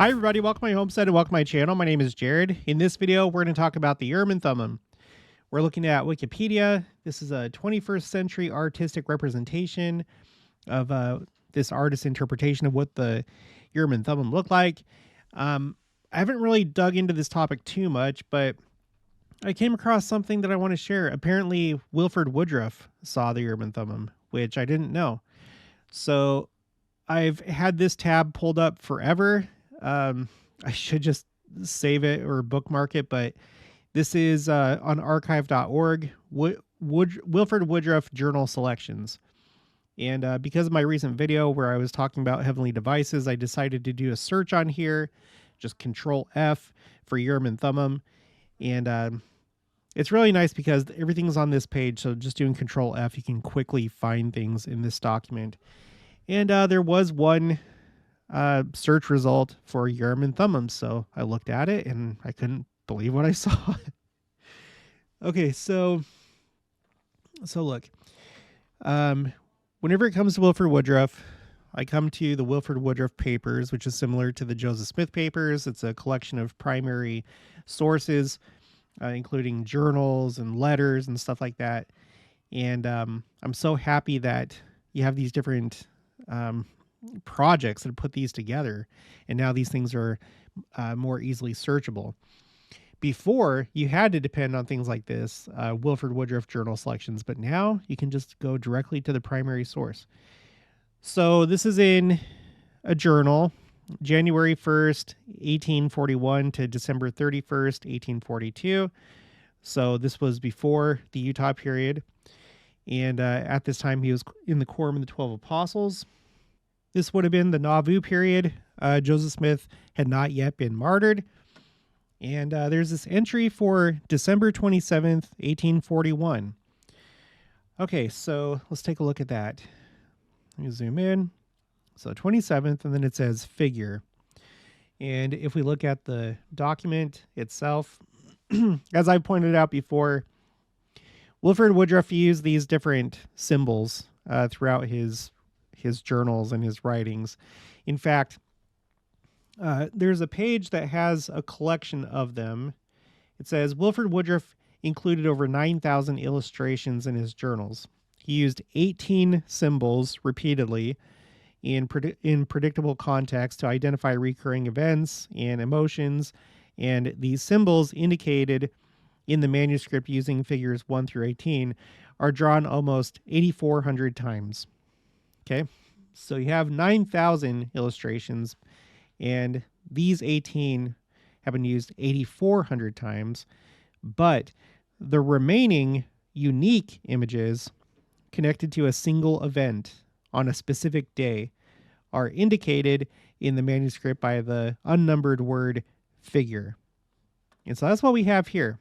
Hi everybody, welcome to my homestead and welcome to my channel. My name is Jared. In this video, we're going to talk about the Urim and Thummim. We're looking at Wikipedia. This is a 21st century artistic representation of this artist's interpretation of what the Urim and Thummim look like. I haven't really dug into this topic too much, but I came across something that I want to share. Apparently, Wilford Woodruff saw the Urim and Thummim, which I didn't know. So I've had this tab pulled up forever. I should just save it or bookmark it, but this is on archive.org, Wilford Woodruff Journal Selections. And because of my recent video where I was talking about heavenly devices, I decided to do a search on here, just Control F for Urim and Thummim. And it's really nice because everything's on this page. So just doing Control F, you can quickly find things in this document. And there was one search result for Urim and Thummim. So I looked at it and I couldn't believe what I saw. Okay, so look, whenever it comes to Wilford Woodruff, I come to the Wilford Woodruff papers, which is similar to the Joseph Smith papers. It's a collection of primary sources, including journals and letters and stuff like that. And I'm so happy that you have these different projects that put these together, and now these things are more easily searchable. Before, you had to depend on things like this, Wilford Woodruff journal selections, but now you can just go directly to the primary source. So this is in a journal, January 1st, 1841 to December 31st, 1842. So this was before the Utah period. And at this time, he was in the Quorum of the 12 Apostles. This would have been the Nauvoo period. Joseph Smith had not yet been martyred. And there's this entry for December 27th, 1841. Okay, so let's take a look at that. Let me zoom in. So 27th, and then it says figure. And if we look at the document itself, as I pointed out before, Wilford Woodruff used these different symbols throughout his journals and his writings. In fact, there's a page that has a collection of them. It says Wilford Woodruff included over 9,000 illustrations in his journals. He used 18 symbols repeatedly in predictable context to identify recurring events and emotions, and these symbols indicated in the manuscript using figures 1 through 18 are drawn almost 8,400 times. Okay, so you have 9,000 illustrations, and these 18 have been used 8,400 times, but the remaining unique images connected to a single event on a specific day are indicated in the manuscript by the unnumbered word figure. And so that's what we have here.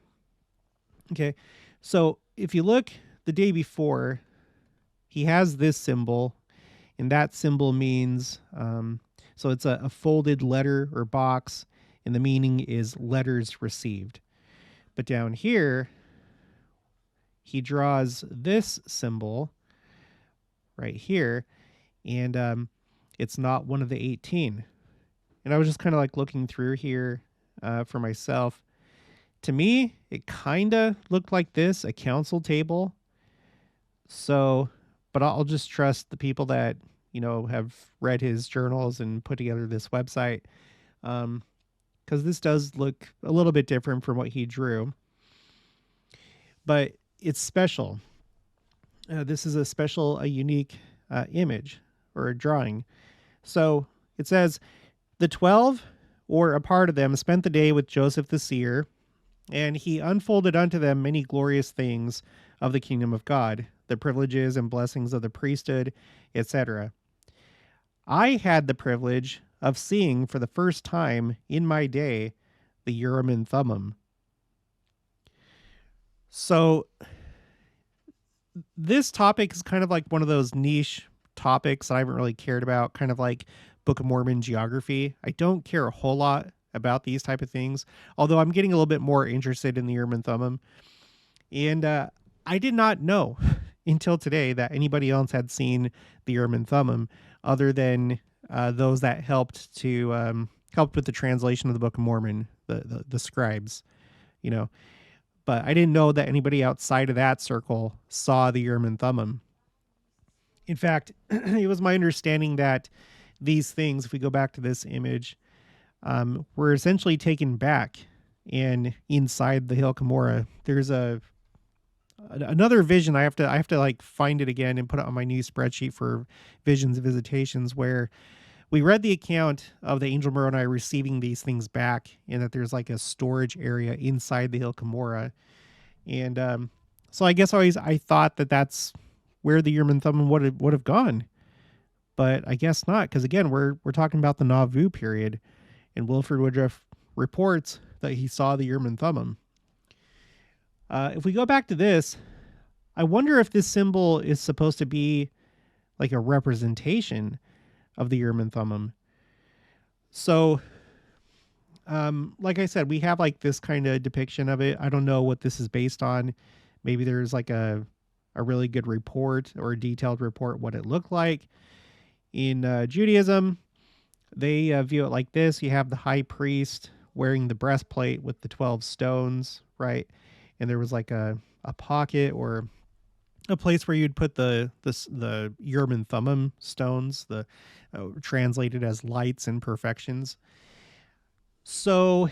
Okay, so if you look the day before, he has this symbol, and that symbol means, so it's a folded letter or box, and the meaning is letters received. But down here, he draws this symbol right here, and it's not one of the 18. And I was just kind of like looking through here for myself. To me, it kind of looked like this, a council table. So, but I'll just trust the people that, you know, have read his journals and put together this website. Because this does look a little bit different from what he drew. But it's special. This is a unique image or a drawing. So it says, the 12, or a part of them, spent the day with Joseph the seer, and he unfolded unto them many glorious things of the kingdom of God, the privileges and blessings of the priesthood, etc. I had the privilege of seeing for the first time in my day the Urim and Thummim. So this topic is kind of like one of those niche topics that I haven't really cared about, kind of like Book of Mormon geography. I don't care a whole lot about these type of things, although I'm getting a little bit more interested in the Urim and Thummim. And I did not know until today that anybody else had seen the Urim and Thummim other than those that helped to helped with the translation of the Book of Mormon, the scribes, you know. But I didn't know that anybody outside of that circle saw the Urim and Thummim. In fact, it was my understanding that these things, if we go back to this image, were essentially taken back, and inside the Hill Cumorah, there's another vision. I have to like find it again and put it on my new spreadsheet for visions and visitations, where we read the account of the angel Moroni receiving these things back, and that there's like a storage area inside the Hill Cumorah. And so I guess I thought that that's where the Urim and Thummim would have gone, but I guess not, because again we're talking about the Nauvoo period, and Wilford Woodruff reports that he saw the Urim and Thummim. If we go back to this, I wonder if this symbol is supposed to be like a representation of the Urim and Thummim. So, like I said, we have like this kind of depiction of it. I don't know what this is based on. Maybe there's like a really good report or a detailed report what it looked like. In Judaism, they view it like this. You have the high priest wearing the breastplate with the 12 stones, right? And there was like a pocket or a place where you'd put the Urim and Thummim stones, the translated as lights and perfections. So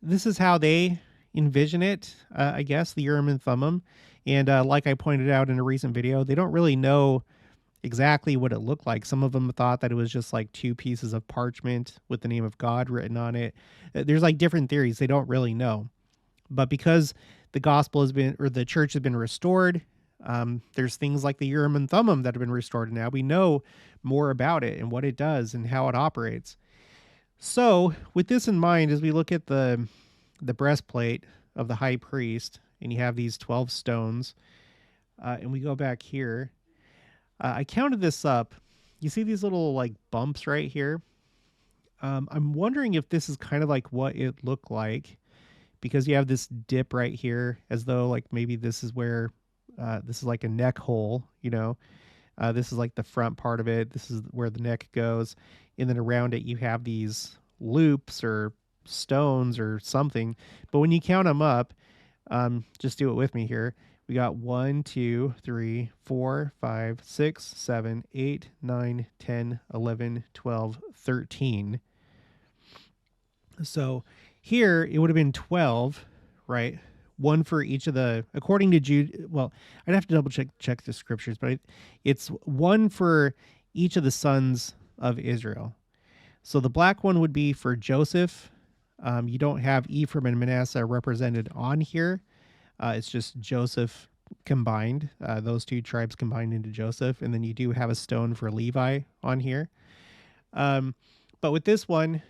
this is how they envision it, I guess, the Urim and Thummim. And like I pointed out in a recent video, they don't really know exactly what it looked like. Some of them thought that it was just like two pieces of parchment with the name of God written on it. There's like different theories. They don't really know. But because the gospel has been, or the church has been restored, there's things like the Urim and Thummim that have been restored. Now we know more about it and what it does and how it operates. So with this in mind, as we look at the breastplate of the high priest, and you have these 12 stones, and we go back here, I counted this up. You see these little like bumps right here? I'm wondering if this is kind of like what it looked like, because you have this dip right here, as though like maybe this is where this is like a neck hole, you know. This is like the front part of it. This is where the neck goes. And then around it, you have these loops or stones or something. But when you count them up, just do it with me here. We got 1, 2, 3, 4, 5, 6, 7, 8, 9, 10, 11, 12, 13. So here it would have been 12, right? One for each of the, according to Jude, well, I'd have to double check the scriptures, but it's one for each of the sons of Israel. So the black one would be for Joseph. You don't have Ephraim and Manasseh represented on here. It's just Joseph combined, those two tribes combined into Joseph. And then you do have a stone for Levi on here. But with this one,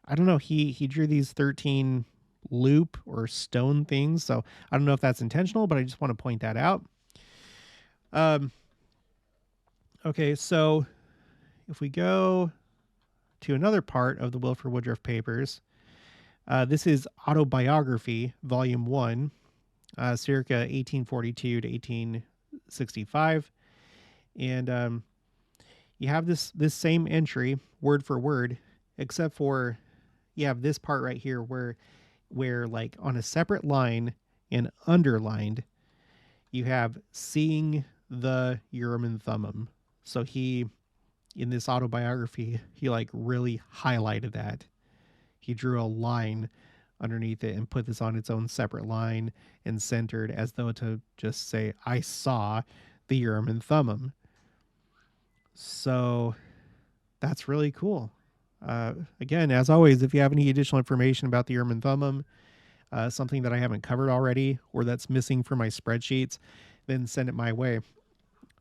I don't know, he drew these 13 loop or stone things. So I don't know if that's intentional, but I just want to point that out. Okay, so if we go to another part of the Wilford Woodruff papers, this is Autobiography Volume 1, circa 1842 to 1865. And you have this same entry, word for word, except for you have this part right here where like on a separate line and underlined, you have seeing the Urim and Thummim. So he, in this autobiography, he like really highlighted that. He drew a line underneath it and put this on its own separate line and centered, as though to just say, I saw the Urim and Thummim. So that's really cool. Again, as always, if you have any additional information about the Urim and Thummim, something that I haven't covered already or that's missing from my spreadsheets, then send it my way.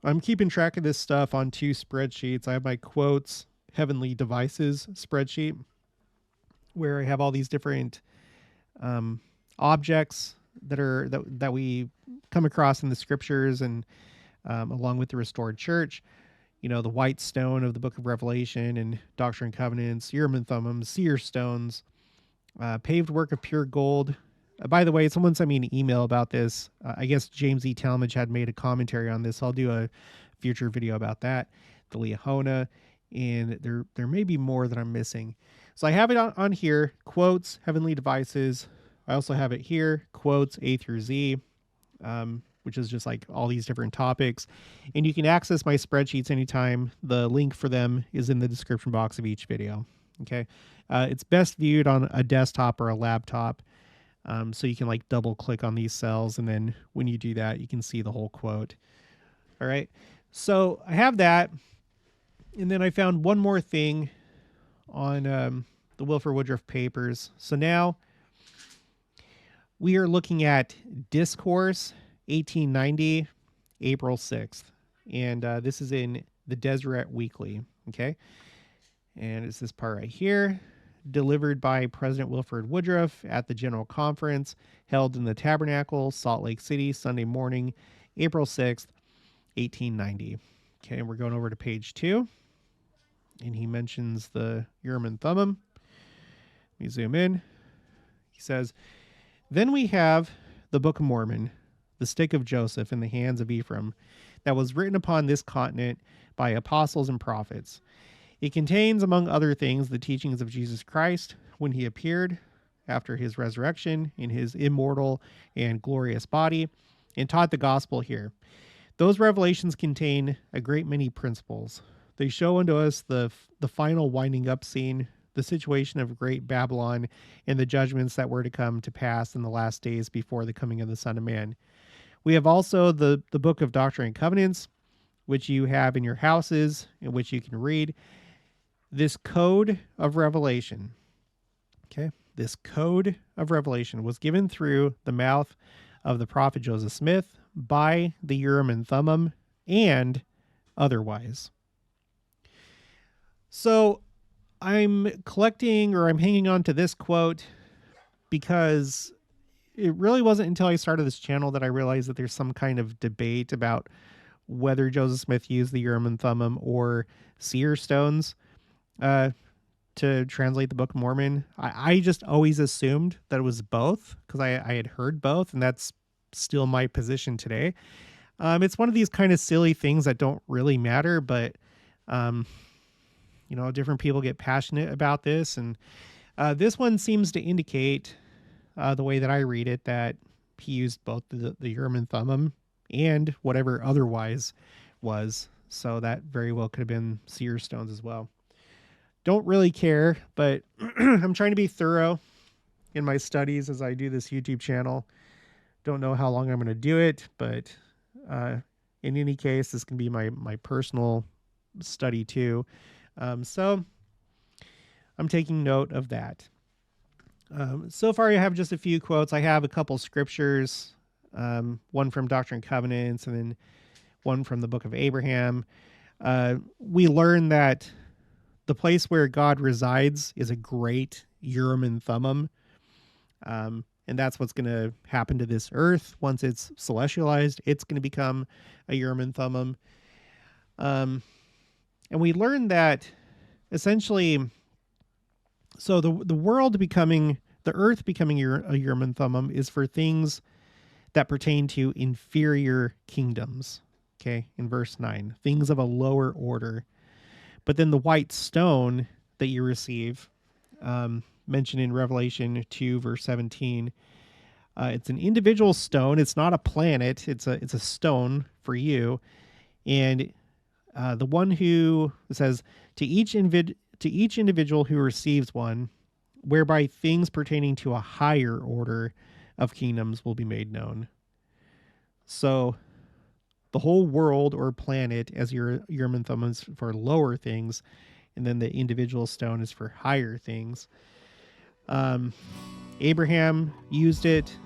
I'm keeping track of this stuff on 2 spreadsheets. I have my quotes, Heavenly Devices spreadsheet, where I have all these different objects that we come across in the scriptures, and along with the restored church. You know, the white stone of the book of Revelation and Doctrine and Covenants, Urim and Thummim, seer stones, paved work of pure gold. By the way, someone sent me an email about this. I guess James E. Talmage had made a commentary on this. I'll do a future video about that. The Liahona, and there may be more that I'm missing. So I have it on here, quotes, heavenly devices. I also have it here, quotes A through Z, which is just like all these different topics. And you can access my spreadsheets anytime. The link for them is in the description box of each video. Okay. It's best viewed on a desktop or a laptop. So you can like double click on these cells. And then when you do that, you can see the whole quote. All right. So I have that. And then I found one more thing on the Wilford Woodruff papers. So now we are looking at Discourse, 1890, April 6th. And this is in the Deseret Weekly. Okay. And it's this part right here. Delivered by President Wilford Woodruff at the General Conference held in the Tabernacle, Salt Lake City, Sunday morning, April 6th, 1890. Okay, we're going over to page 2. And he mentions the Urim and Thummim. Let me zoom in. He says, "Then we have the Book of Mormon, the stick of Joseph in the hands of Ephraim, that was written upon this continent by apostles and prophets. It contains, among other things, the teachings of Jesus Christ when he appeared after his resurrection in his immortal and glorious body and taught the gospel here. Those revelations contain a great many principles. They show unto us the final winding up scene, the situation of great Babylon, and the judgments that were to come to pass in the last days before the coming of the Son of Man. We have also the book of Doctrine and Covenants, which you have in your houses, in which you can read. This code of revelation, okay, this code of revelation was given through the mouth of the prophet Joseph Smith by the Urim and Thummim and otherwise." So I'm collecting, or I'm hanging on to this quote because it really wasn't until I started this channel that I realized that there's some kind of debate about whether Joseph Smith used the Urim and Thummim or seer stones to translate the Book of Mormon. I just always assumed that it was both because I had heard both, and that's still my position today. It's one of these kind of silly things that don't really matter, but different people get passionate about this, and this one seems to indicate the way that I read it that he used both the Urim and Thummim and whatever otherwise was. So that very well could have been seer stones as well. Don't really care, but I'm trying to be thorough in my studies as I do this YouTube channel. Don't know how long I'm going to do it, but in any case, this can be my personal study too. So I'm taking note of that. So far, I have just a few quotes. I have a couple scriptures, one from Doctrine and Covenants, and then one from the Book of Abraham. We learn that the place where God resides is a great Urim and Thummim. And that's what's going to happen to this earth. Once it's celestialized, it's going to become a Urim and Thummim. And we learn that essentially, so the earth becoming a Urim and Thummim is for things that pertain to inferior kingdoms. Okay, in verse 9, things of a lower order. But then the white stone that you receive, mentioned in Revelation 2, verse 17, it's an individual stone. It's not a planet. It's a stone for you. And the one who says, to each individual who receives one, whereby things pertaining to a higher order of kingdoms will be made known. So the whole world or planet as your Urim and Thummim is for lower things, and then the individual stone is for higher things. Abraham used it,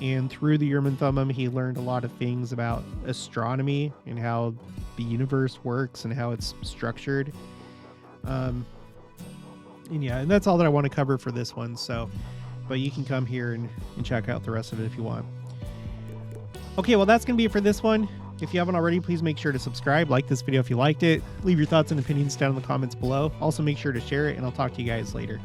and through the Urim and Thummim, he learned a lot of things about astronomy and how the universe works and how it's structured. And that's all that I want to cover for this one. So, but you can come here and check out the rest of it if you want. Okay, well, that's going to be it for this one. If you haven't already, please make sure to subscribe, like this video if you liked it, leave your thoughts and opinions down in the comments below. Also, make sure to share it, and I'll talk to you guys later.